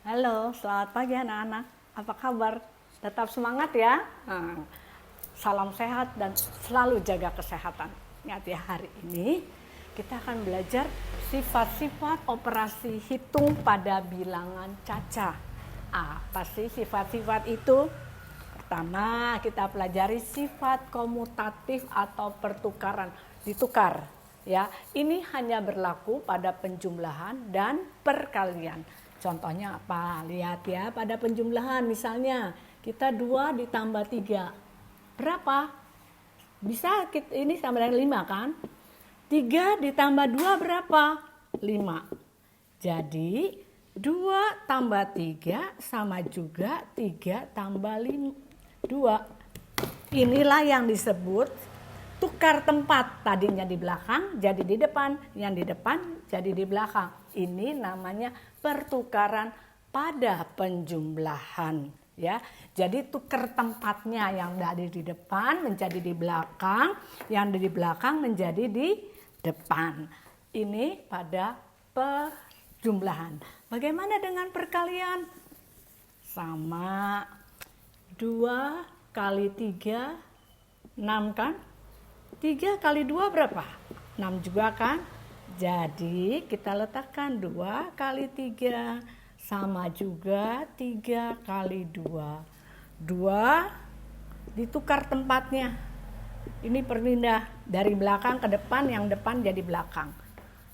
Halo, selamat pagi anak-anak. Apa kabar? Tetap semangat ya. Salam sehat dan selalu jaga kesehatan. Ingat ya, hari ini kita akan belajar sifat-sifat operasi hitung pada bilangan caca. Apa sih sifat-sifat itu? Pertama, kita pelajari sifat komutatif atau pertukaran, ditukar. Ya, ini hanya berlaku pada penjumlahan dan perkalian. Contohnya apa? Lihat ya, pada penjumlahan misalnya kita 2 ditambah 3. Berapa? Bisa ini sama dengan 5 kan? 3 ditambah 2 berapa? 5. Jadi 2 tambah 3 sama juga 3 tambah 2. Inilah yang disebut tukar tempat, tadinya di belakang jadi di depan, yang di depan jadi di belakang. Ini namanya pertukaran pada penjumlahan, ya. Jadi tukar tempatnya, yang dari di depan menjadi di belakang, yang di belakang menjadi di depan. Ini pada penjumlahan. Bagaimana dengan perkalian? Sama, 2 kali 3 6 kan? 3 kali 2 berapa? 6 juga kan? Jadi kita letakkan 2 kali 3 sama juga 3 kali 2. 2 ditukar tempatnya. Ini berpindah dari belakang ke depan, yang depan jadi belakang.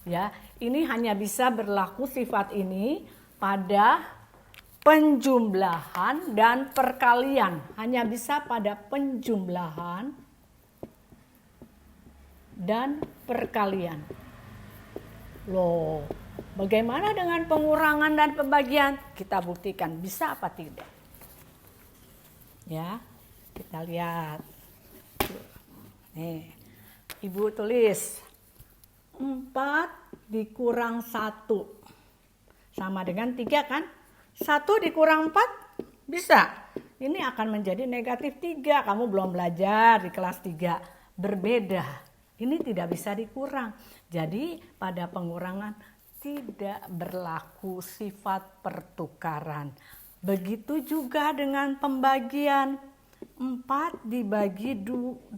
Ya, ini hanya bisa berlaku sifat ini pada penjumlahan dan perkalian. Hanya bisa pada penjumlahan dan perkalian. Loh, bagaimana dengan pengurangan dan pembagian? Kita buktikan bisa apa tidak. Ya, kita lihat. Nih, Ibu tulis 4 dikurang 1 sama dengan 3 kan? 1 dikurang 4 bisa. Ini akan menjadi negatif 3. Kamu belum belajar di kelas 3. Berbeda. Ini tidak bisa dikurang. Jadi pada pengurangan tidak berlaku sifat pertukaran. Begitu juga dengan pembagian. 4 dibagi 2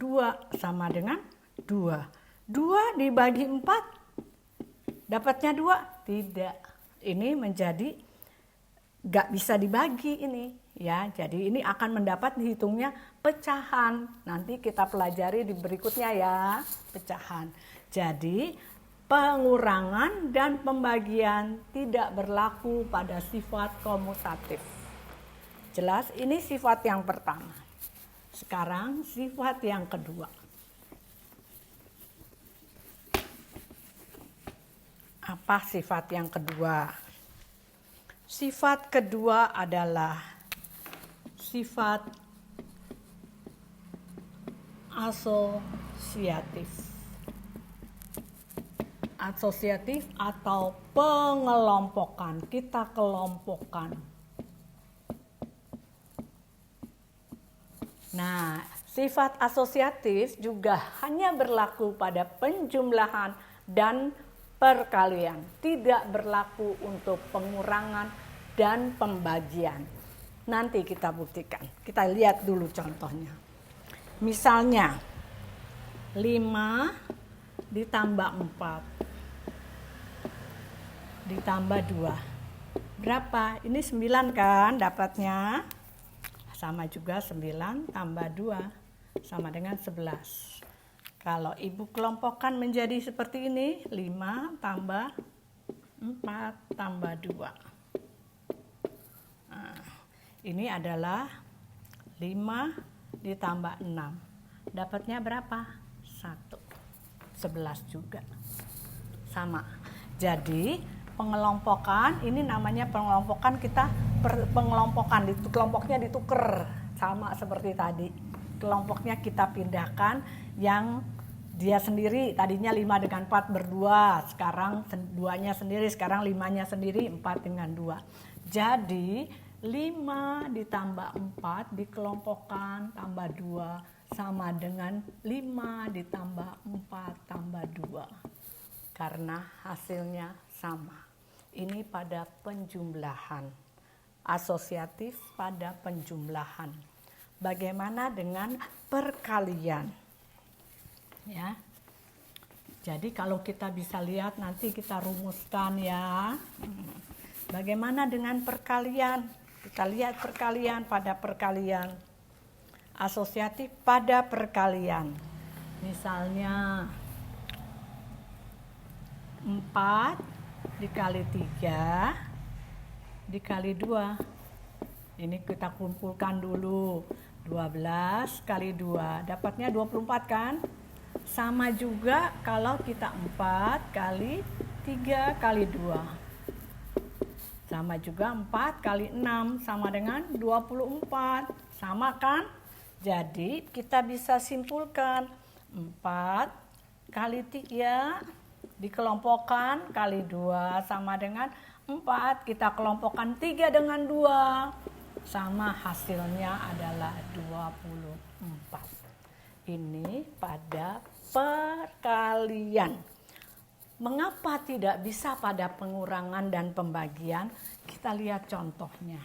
sama dengan 2. 2 dibagi 4 dapatnya 2? Tidak. Ini menjadi gak bisa dibagi ini. Ya, jadi ini akan mendapat dihitungnya pecahan. Nanti kita pelajari di berikutnya ya, pecahan. Jadi pengurangan dan pembagian tidak berlaku pada sifat komutatif. Jelas, ini sifat yang pertama. Sekarang sifat yang kedua. Apa sifat yang kedua? Sifat kedua adalah sifat asosiatif. Asosiatif atau pengelompokan. Kita kelompokkan. Nah, sifat asosiatif juga hanya berlaku pada penjumlahan dan perkalian. Tidak berlaku untuk pengurangan dan pembagian. Nanti kita buktikan. Kita lihat dulu contohnya. Misalnya 5 ditambah 4 ditambah 2. Berapa? Ini 9 kan dapatnya. Sama juga 9 tambah 2 sama dengan 11. Kalau ibu kelompokkan menjadi seperti ini, 5 tambah 4 tambah 2. Nah, ini adalah 5 ditambah 6. Dapatnya berapa? 1. 11 juga. Sama. Jadi pengelompokan, ini namanya pengelompokan, kita pengelompokan, kelompoknya dituker. Sama seperti tadi. Kelompoknya kita pindahkan, yang dia sendiri tadinya 5 dengan 4 berdua, sekarang 2-nya sendiri, sekarang 5-nya sendiri, 4 dengan 2. Jadi 5 ditambah 4 dikelompokkan tambah 2 sama dengan 5 ditambah 4 tambah 2. Karena hasilnya sama. Ini pada penjumlahan. asosiatif pada penjumlahan. Bagaimana dengan perkalian? Ya. Jadi kalau kita bisa lihat nanti kita rumuskan ya. Bagaimana dengan perkalian? Kita lihat perkalian pada perkalian. Asosiatif pada perkalian. Misalnya 4 dikali 3 dikali 2. Ini kita kumpulkan dulu. 12 kali 2 dapatnya 24 kan? Sama juga kalau kita 4 kali 3 kali 2. Sama juga 4 kali 6 sama dengan 24. Sama kan? Jadi kita bisa simpulkan 4 kali 3 dikelompokkan kali 2 sama dengan 4. Kita kelompokkan 3 dengan 2. Sama hasilnya adalah 24. Ini pada perkalian. Mengapa tidak bisa pada pengurangan dan pembagian? Kita lihat contohnya.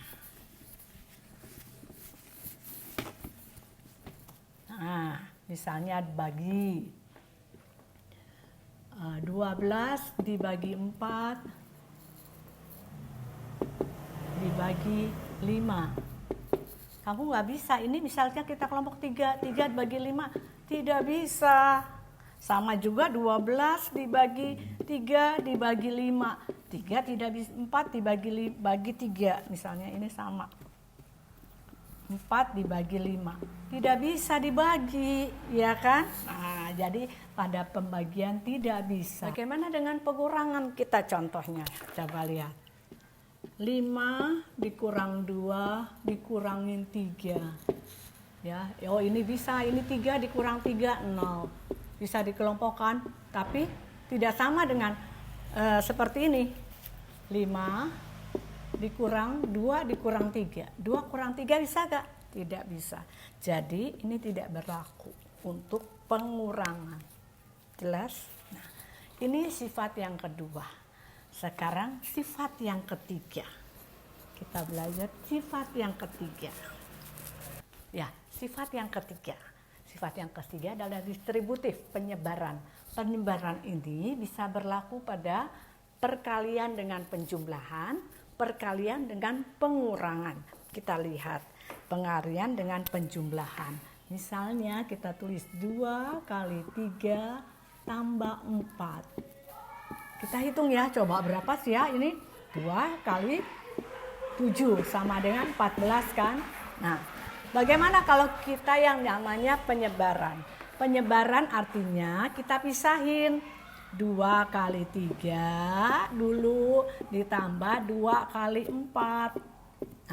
Nah, misalnya bagi 12 dibagi 4 dibagi 5. Kamu nggak bisa, ini misalnya kita kelompok 3 dibagi 5, tidak bisa. Sama juga 12 dibagi 3 dibagi 5, 3 tidak bisa, 4 dibagi 3, misalnya ini sama. 4 dibagi 5, tidak bisa dibagi, ya kan? Nah, jadi pada pembagian tidak bisa. Bagaimana dengan pengurangan kita contohnya? Coba lihat. 5 dikurang 2 dikurangin 3. Ya, oh ini bisa, ini 3 dikurang 3, 0. Bisa dikelompokkan, tapi tidak sama dengan seperti ini. 5 dikurang 2 dikurang 3. 2 kurang 3 bisa gak? Tidak bisa. Jadi ini tidak berlaku untuk pengurangan. Jelas? Nah, ini sifat yang kedua. Sekarang sifat yang ketiga. Kita belajar sifat yang ketiga. Ya, sifat yang ketiga. Sifat yang ketiga adalah distributif, penyebaran. Penyebaran ini bisa berlaku pada perkalian dengan penjumlahan, perkalian dengan pengurangan. Kita lihat pengalian dengan penjumlahan. Misalnya kita tulis 2 kali 3 tambah 4. Kita hitung ya, coba berapa sih ya ini? 2 kali 7 sama dengan 14 kan? Nah, bagaimana kalau kita yang namanya penyebaran? Penyebaran artinya kita pisahin 2 kali 3 dulu ditambah 2 kali 4.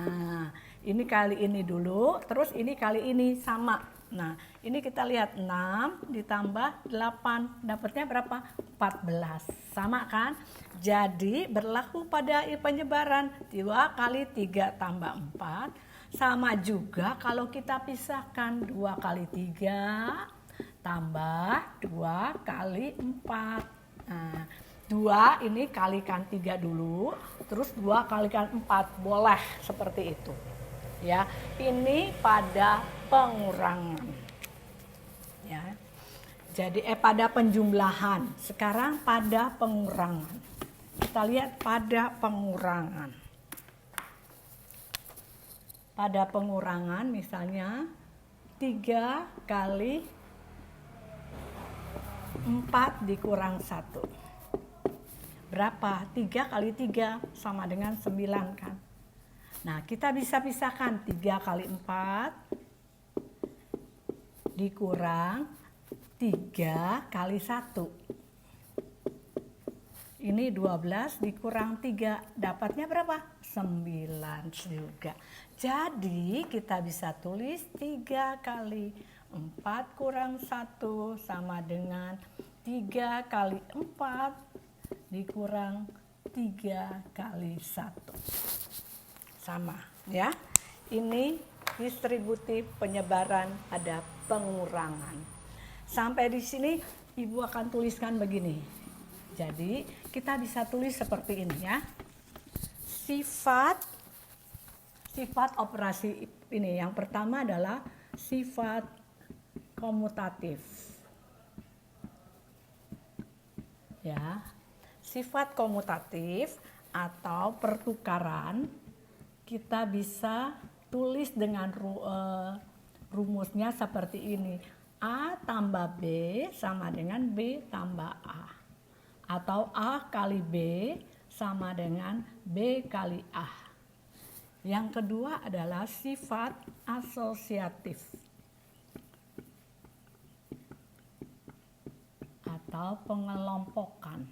Nah, ini kali ini dulu, terus ini kali ini sama. Nah, ini kita lihat 6 ditambah 8, dapatnya berapa? 14. Sama kan? Jadi berlaku pada penyebaran 2 kali 3 tambah 4. Sama juga kalau kita pisahkan 2 kali 3 tambah 2 kali 4. Nah, 2 ini kalikan 3 dulu, terus 2 kalikan 4. Boleh seperti itu. Ya, ini pada pengurangan. Ya. Jadi pada penjumlahan. Sekarang pada pengurangan. Kita lihat pada pengurangan. Pada pengurangan misalnya 3 kali 4 dikurang 1. Berapa? 3 kali 3 sama dengan 9 kan? Nah, kita bisa pisahkan 3 kali 4 dikurang 3 kali 1. Ini 12 dikurang 3, dapatnya berapa? 9 juga. Jadi kita bisa tulis 3 kali 4 kurang 1 sama dengan 3 kali 4 dikurang 3 kali 1. Sama ya. Ini distributif penyebaran ada pengurangan. Sampai di sini Ibu akan tuliskan begini. Jadi kita bisa tulis seperti ini ya. Sifat sifat operasi ini. Yang pertama adalah sifat komutatif. Ya. Sifat komutatif atau pertukaran kita bisa tulis dengan rumusnya seperti ini. A tambah B sama dengan B tambah A. Atau A kali B sama dengan B kali A. Yang kedua adalah sifat asosiatif atau pengelompokan.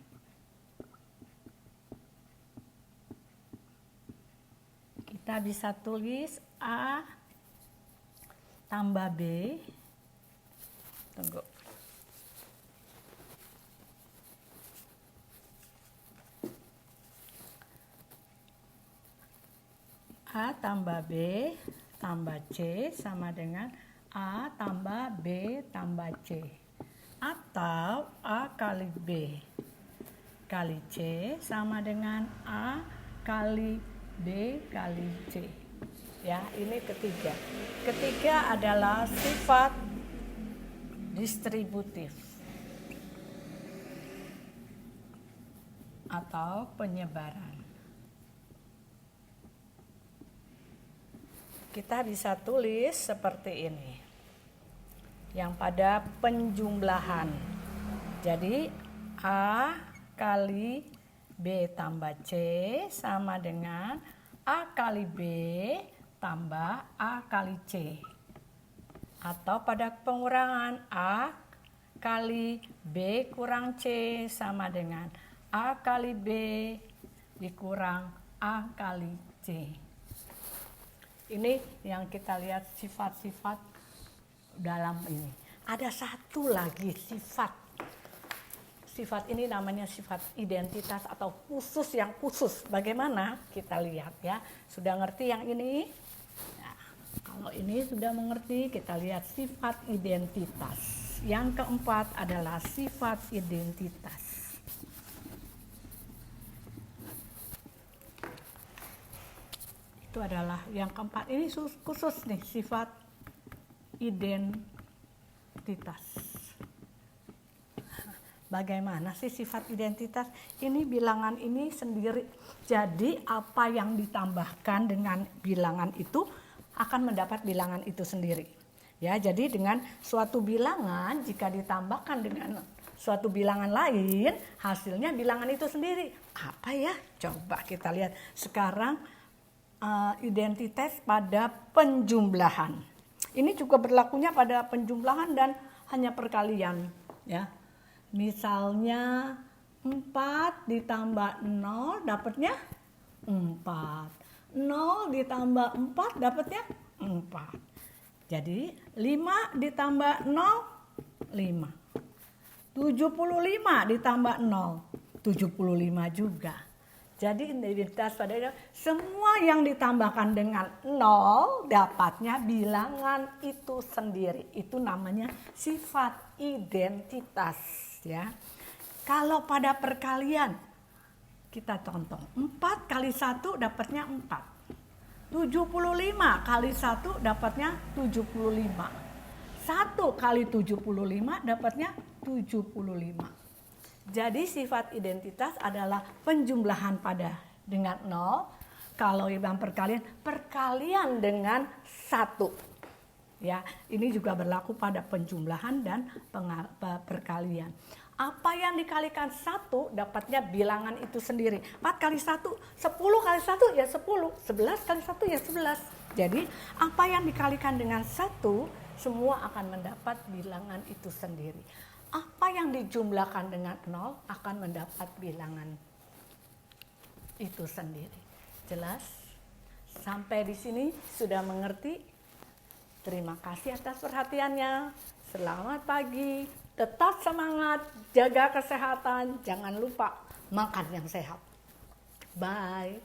Kita bisa tulis A tambah B. Tunggu. A tambah B tambah C sama dengan A tambah B tambah C. Atau A kali B kali C sama dengan A kali B kali C. Ya, ini ketiga. Ketiga adalah sifat distributif atau penyebaran. Kita bisa tulis seperti ini. Yang pada penjumlahan. Jadi A kali B tambah C sama dengan A kali B tambah A kali C. Atau pada pengurangan A kali B kurang C sama dengan A kali B dikurang A kali C. Ini yang kita lihat sifat-sifat dalam ini. Ada satu lagi sifat. Sifat ini namanya sifat identitas atau khusus yang khusus. Bagaimana? Kita lihat ya. Sudah ngerti yang ini? Nah, kalau ini sudah mengerti, kita lihat sifat identitas. Yang keempat adalah sifat identitas. Itu adalah yang keempat. Ini khusus nih, sifat identitas. Bagaimana sih sifat identitas? Ini bilangan ini sendiri. Jadi apa yang ditambahkan dengan bilangan itu akan mendapat bilangan itu sendiri. Ya, jadi dengan suatu bilangan jika ditambahkan dengan suatu bilangan lain, hasilnya bilangan itu sendiri. Apa ya? Coba kita lihat sekarang identitas pada penjumlahan. Ini juga berlakunya pada penjumlahan dan hanya perkalian, ya. Misalnya 4 ditambah 0 dapatnya 4. 0 ditambah 4 dapatnya 4. Jadi 5 ditambah 0, 5. 75 ditambah 0, 75 juga. Jadi identitas pada semua yang ditambahkan dengan 0 dapatnya bilangan itu sendiri. Itu namanya sifat identitas, ya. Kalau pada perkalian kita contoh 4 kali 1 dapatnya 4. 75 kali 1 dapatnya 75. 1 kali 75 dapatnya 75. Jadi sifat identitas adalah penjumlahan pada dengan 0. Kalau yang perkalian dengan 1. Ya, ini juga berlaku pada penjumlahan dan perkalian. Apa yang dikalikan 1 dapatnya bilangan itu sendiri. 4 kali 1, 10 kali 1 ya 10, 11 kali 1 ya 11. Jadi apa yang dikalikan dengan 1 semua akan mendapat bilangan itu sendiri. Apa yang dijumlahkan dengan 0 akan mendapat bilangan itu sendiri. Jelas? Sampai di sini sudah mengerti? Terima kasih atas perhatiannya. Selamat pagi. Tetap semangat, jaga kesehatan. Jangan lupa makan yang sehat. Bye.